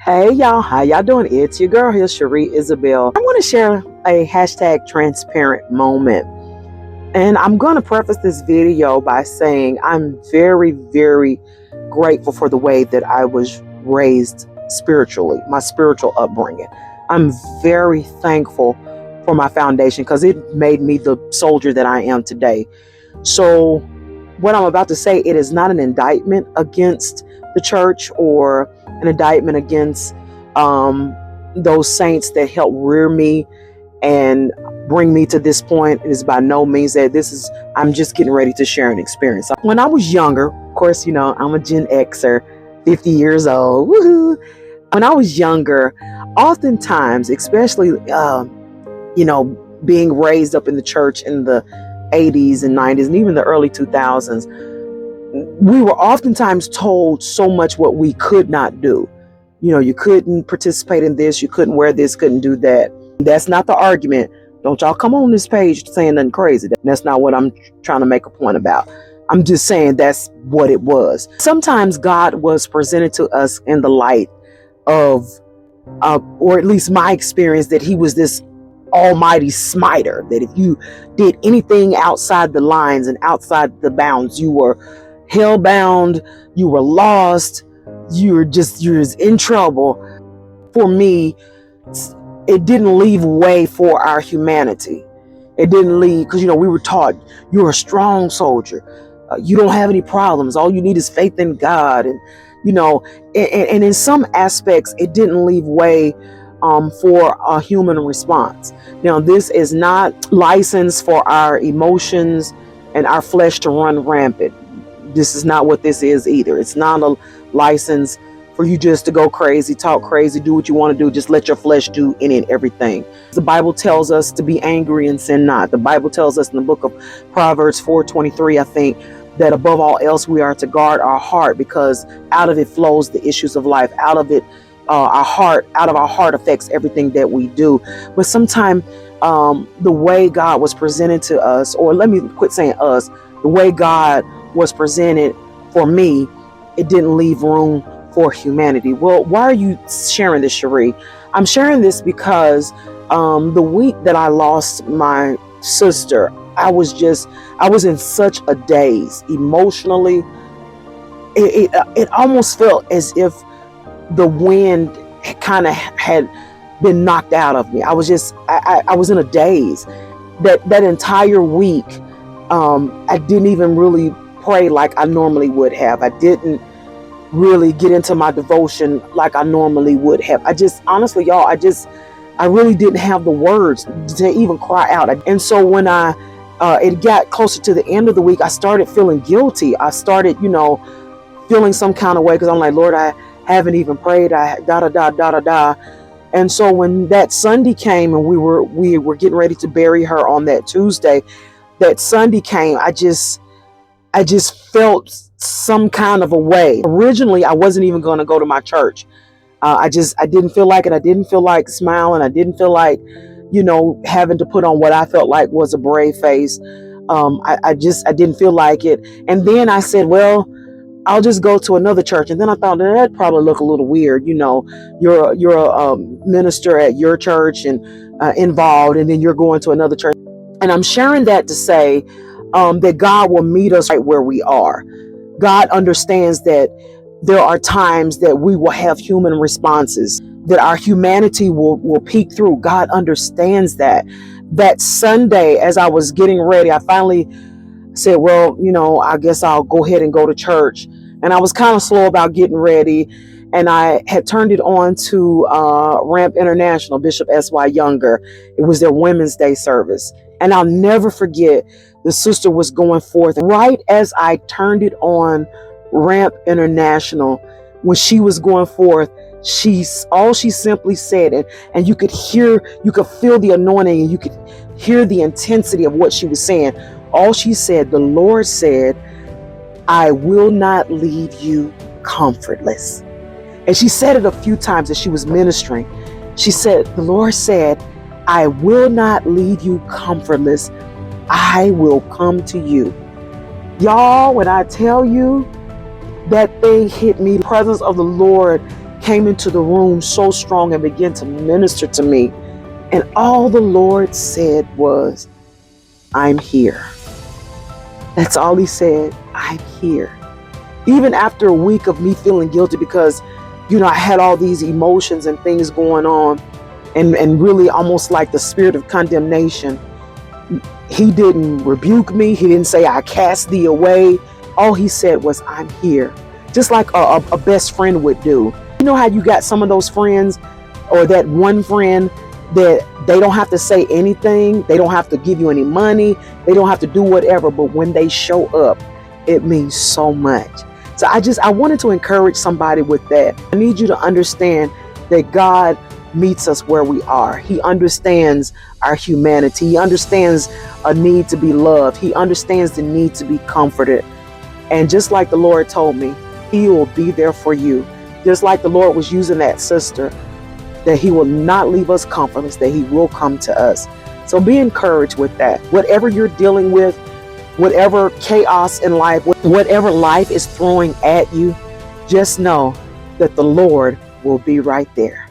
Hey y'all, how y'all doing? It's your girl here, Cherie Isabel. I want to share a hashtag transparent moment. And I'm going to preface this video by saying I'm very, very grateful for the way that I was raised spiritually, my spiritual upbringing. I'm very thankful for my foundation because it made me the soldier that I am today. So what I'm about to say, it is not an indictment against the church or an indictment against those saints that helped rear me and bring me to this point. It is by no means that I'm just getting ready to share an experience. When I was younger, of course, I'm a Gen Xer, 50 years old. Woohoo! When I was younger, oftentimes, especially, being raised up in the church in the 80s and 90s and even the early 2000s, we were oftentimes told so much what we could not do. You couldn't participate in this, you couldn't wear this, couldn't do that. That's not the argument. Don't y'all come on this page saying nothing crazy. That's not what I'm trying to make a point about. I'm just saying that's what it was. Sometimes God was presented to us in the light of, or at least my experience, that he was this almighty smiter, that if you did anything outside the lines and outside the bounds, you were hellbound, you were lost, you're in trouble. For me, it didn't leave way for our humanity. It didn't leave, because we were taught you're a strong soldier, you don't have any problems, all you need is faith in God, and and in some aspects it didn't leave way for a human response. Now, this is not licensed for our emotions and our flesh to run rampant. This is not what this is either. It's not a license for you just to go crazy, talk crazy, do what you want to do. Just let your flesh do any and everything. The Bible tells us to be angry and sin not. The Bible tells us in the book of Proverbs 4:23, I think, that above all else we are to guard our heart, because out of it flows the issues of life. Out of our heart affects everything that we do. But sometimes the way God was presented to us, or let me quit saying us, the way God was presented for me, it didn't leave room for humanity. Well, why are you sharing this, Cherie? I'm sharing this because the week that I lost my sister, I was in such a daze emotionally. It almost felt as if the wind kind of had been knocked out of me. I was in a daze. That entire week, I didn't even really pray like I normally would have. I didn't really get into my devotion like I normally would have. Honestly, y'all, I really didn't have the words to even cry out. And so when it got closer to the end of the week, I started feeling guilty. I started, feeling some kind of way, because I'm like, Lord, I haven't even prayed. And so when that Sunday came and we were getting ready to bury her on that Tuesday, that Sunday came, I just felt some kind of a way. Originally, I wasn't even going to go to my church. I didn't feel like it. I didn't feel like smiling. I didn't feel like, having to put on what I felt like was a brave face. I didn't feel like it. And then I said, well, I'll just go to another church. And then I thought that'd probably look a little weird. You're a minister at your church and involved, and then you're going to another church. And I'm sharing that to say that God will meet us right where we are. God understands that there are times that we will have human responses, that our humanity will peek through. God understands that. That Sunday, as I was getting ready, I finally said, well, I guess I'll go ahead and go to church. And I was kind of slow about getting ready. And I had turned it on to Ramp International, Bishop S.Y. Younger. It was their Women's Day service. And I'll never forget, the sister was going forth. Right as I turned it on Ramp International, when she was going forth, all she simply said, and you could feel the anointing, and you could hear the intensity of what she was saying. All she said, the Lord said, I will not leave you comfortless. And she said it a few times as she was ministering. She said, the Lord said, I will not leave you comfortless. I will come to you. Y'all, when I tell you, that thing hit me, the presence of the Lord came into the room so strong and began to minister to me. And all the Lord said was, I'm here. That's all he said. I'm here. Even after a week of me feeling guilty because, I had all these emotions and things going on, and really almost like the spirit of condemnation. He didn't rebuke me. He didn't say, I cast thee away. All he said was, I'm here. Just like a best friend would do. You know how you got some of those friends, or that one friend that they don't have to say anything. They don't have to give you any money. They don't have to do whatever. But when they show up, it means so much. So I wanted to encourage somebody with that. I need you to understand that God meets us where we are. He understands our humanity. He understands a need to be loved. He understands the need to be comforted. And just like the Lord told me, he will be there for you. Just like the Lord was using that sister, that he will not leave us comfortless, that he will come to us. So be encouraged with that. Whatever you're dealing with, whatever chaos in life, whatever life is throwing at you, just know that the Lord will be right there.